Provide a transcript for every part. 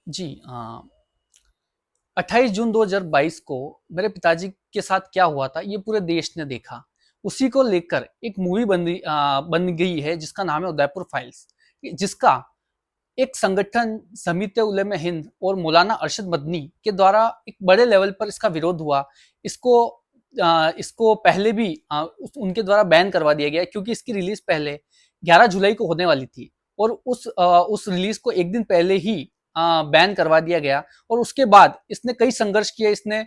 जी 28 जून 2022 को मेरे पिताजी के साथ क्या हुआ था ये पूरे देश ने देखा। उसी को लेकर एक मूवी बन गई है जिसका नाम है उदयपुर फाइल्स, जिसका एक संगठन जमीयत उलेमा हिंद और मौलाना अरशद मदनी के द्वारा एक बड़े लेवल पर इसका विरोध हुआ। इसको पहले भी उनके द्वारा बैन करवा दिया गया क्योंकि इसकी रिलीज पहले 11 जुलाई को होने वाली थी और उस रिलीज को एक दिन पहले ही बैन करवा दिया गया। और उसके बाद इसने कई संघर्ष किए। इसने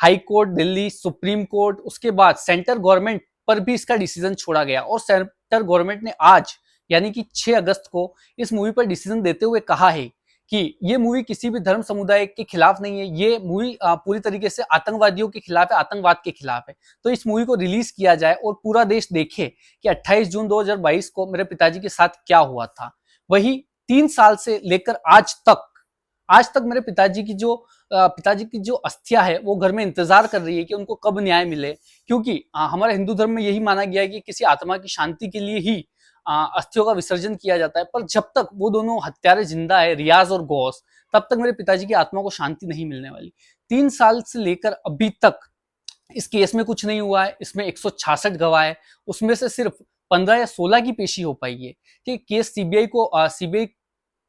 high court Delhi, supreme court, उसके बाद सेंटर गवर्नमेंट पर भी इसका डिसीजन छोड़ा गया और सेंटर गवर्नमेंट ने आज यानी कि 6 अगस्त को इस मूवी पर डिसीजन देते हुए कहा है कि ये मूवी किसी भी धर्म समुदाय के खिलाफ नहीं है। ये मूवी पूरी तरीके से आतंकवादियों के खिलाफ है, आतंकवाद के खिलाफ है। तो इस मूवी को रिलीज किया जाए और पूरा देश देखे कि 28 जून 2022 को मेरे पिताजी के साथ क्या हुआ था। वही 3 साल से लेकर आज तक मेरे पिताजी की जो अस्थियां है वो घर में इंतजार कर रही है कि उनको कब न्याय मिले। क्योंकि हमारे हिंदू धर्म में यही माना गया है कि किसी आत्मा की शांति के लिए ही अस्थियों का विसर्जन किया जाता है। पर जब तक वो दोनों हत्यारे जिंदा है, रियाज और गौस, तब तक मेरे पिताजी की आत्मा को शांति नहीं मिलने वाली। 3 साल से लेकर अभी तक इस केस में कुछ नहीं हुआ है। इसमें 166 गवाह है, उसमें से सिर्फ 15 या 16 की पेशी हो पाई है कि केस सीबीआई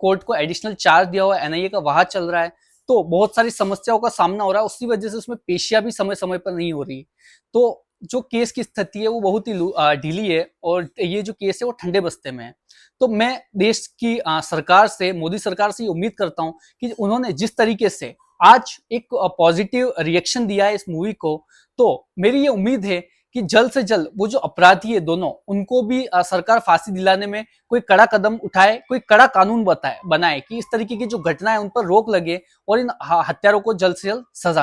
कोर्ट को एडिशनल चार्ज दिया हुआ है, एनआईए का वहां चल रहा है। तो बहुत सारी समस्याओं का सामना हो रहा है, उसी वजह से उसमें पेशियां भी समय समय पर नहीं हो रही। तो जो केस की स्थिति है वो बहुत ही ढीली है और ये जो केस है वो ठंडे बस्ते में है। तो मैं देश की सरकार से, मोदी सरकार से ये उम्मीद करता हूँ कि उन्होंने जिस तरीके से आज एक पॉजिटिव रिएक्शन दिया है इस मूवी को, तो मेरी ये उम्मीद है कि जल्द से जल्द वो जो अपराधी है दोनों, उनको भी सरकार फांसी दिलाने में कोई कड़ा कदम उठाए, कोई कड़ा कानून बनाए कि इस तरीके की जो घटना है उन पर रोक लगे और इन हत्यारों को जल्द से जल्द सजा